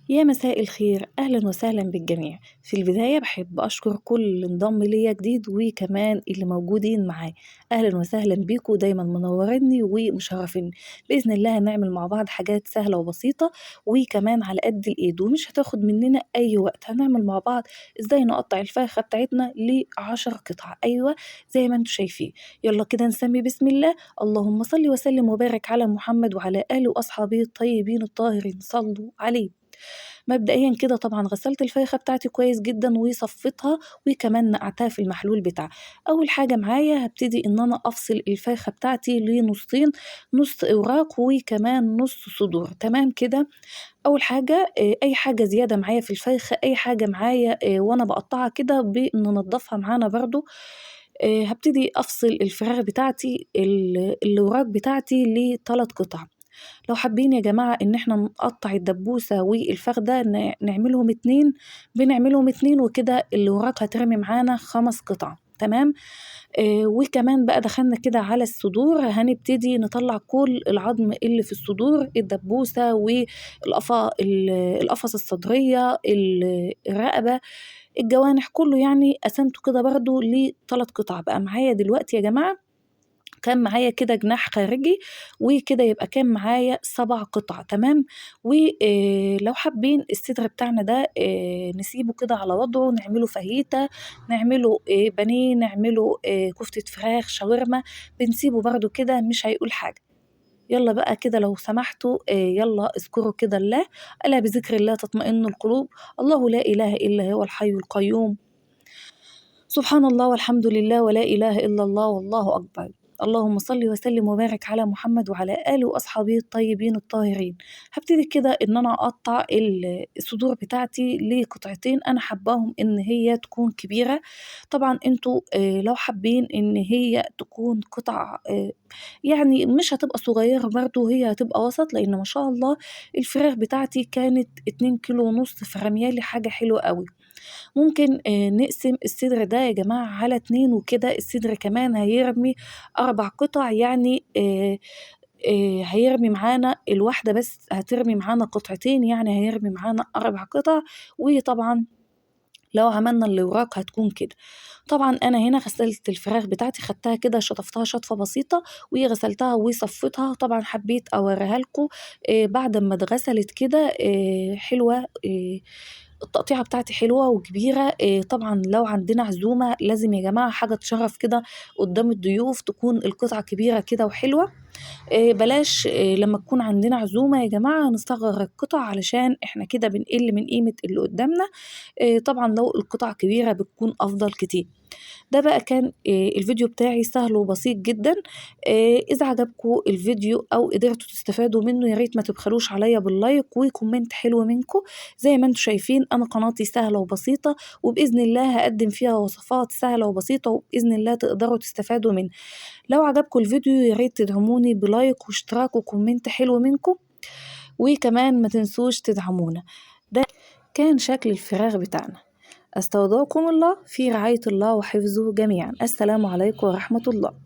يا مساء الخير، أهلا وسهلا بالجميع. في البداية بحب أشكر كل اللي انضم ليا جديد وكمان اللي موجودين معاي. أهلا وسهلا بيكم، دايما منوريني ومشرفيني. بإذن الله هنعمل مع بعض حاجات سهلة وبسيطة وكمان على قد الإيد ومش هتاخد مننا أي وقت. هنعمل مع بعض إزاي نقطع الفرخة بتاعتنا ل10 قطع، أيوة زي ما انتم شايفين. يلا كده نسمي بسم الله. اللهم صل وسلم وبارك على محمد وعلى آله وأصحابه الطيبين الطاهرين، صلوا عليه. مبدئيًا كده طبعًا غسلت الفرخة بتاعتي كويس جدًا وصفيتها وكمان نقعتها في المحلول بتاعها. أول حاجة معايا هابتدي إن أنا أفصل الفرخة بتاعتي لنصين، نص أوراق وكمان نص صدور، تمام كده. أول حاجة أي حاجة زيادة معايا في الفرخة، أي حاجة معايا وأنا باقطعها كده بننضفها معانا برضه. هابتدي أفصل الفراخ بتاعتي الأوراق بتاعتي ل3 قطع. لو حابين يا جماعة إن إحنا نقطّع الدبوسة والفخدة نعملهم 2، بنعملهم 2 وكده الوراك هترمي معانا 5 قطع، تمام. وكمان بقى دخلنا كده على الصدور، هنبتدي نطلّع كل العضم اللي في الصدور، الدبوسة القفص الصدرية، الرقبة، الجوانح، كلّه يعني قسمته كده برضه ل3 قطع. بقى معايا دلوقتي يا جماعة كان معايا كده جناح خارجي، وكده يبقى كان معايا 7 قطع، تمام. لو حابين الصدر بتاعنا ده نسيبه كده على وضعه، نعمله فاهيتا، نعمله بانيه، نعمله كفتة فراخ، شاورما، بنسيبه برضه كده مش هيقول حاجة. يالّا بقى كده لو سمحتوا يالّا اذكروا كده الله، ألا بذكر الله تطمئن القلوب، الله لا إله إلا هو الحي القيوم. سبحان الله والحمد لله ولا إله إلا الله والله أكبر. اللهم صل وسلم وبارك على محمد وعلى آله وأصحابه الطيبين الطاهرين. هابتدي كده إن أنا أقطّع الصدور بتاعتي لقطعتين، أنا حاباهم إن هي تكون كبيرة. طبعًا أنتم لو حابين إن هي تكون قطع يعني مش هتبقى صغيرة برضه، هي هتبقى وسط، لإن ما شاء الله الفراخ بتاعتي كانت 2,5 كيلو، فرمية لي حاجة حلوة أوي. ممكن نقسم الصدر ده يا جماعة على 2 وكده الصدر كمان هيرمي 4 قطع، يعني هيرمي معانا الواحدة بس هترمي معانا قطعتين، يعني هيرمي معانا 4 قطع. وطبعًا لو عملنا الأوراق هتكون كده. طبعًا أنا هنا غسلت الفراخ بتاعتي، خدتها كده شطفتها شطفة بسيطة وغسلتها وصفيتها. طبعًا حبيت أوريها لكم بعد أمّا اتغسلت كده حلوة. التقطيعة بتاعتي حلوة وكبيرة. طبعًا لو عندنا عزومة لازم يا جماعة حاجة تشرّف كده قدّام الضيوف، تكون القطعة كبيرة كده وحلوة. بلاش لمّا تكون عندنا عزومة يا جماعة نصغّر القطع، علشان إحنا كده بنقِل من قيمة اللي قدّامنا. طبعًا لو القطع كبيرة بتكون أفضل كتير. ده بقى كان الفيديو بتاعي سهل وبسيط جدًا. إذا عجبكم الفيديو أو قدرتوا تستفادوا منه يا ريت ما تبخلوش عليَّ باللايك وكومنت حلو منكم. زي ما أنتم شايفين أنا قناتي سهلة وبسيطة، وبإذن الله هاقدّم فيها وصفات سهلة وبسيطة وبإذن الله تقدروا تستفادوا منها. لو عجبكم الفيديو يا ريت تدعموني بلايك واشتراك وكومنت حلو منكم، وكمان ما تنسوش تدعمونا. ده كان شكل الفراخ بتاعنا. أستودعكم الله في رعاية الله وحفظه جميعًا. السلام عليكم ورحمة الله.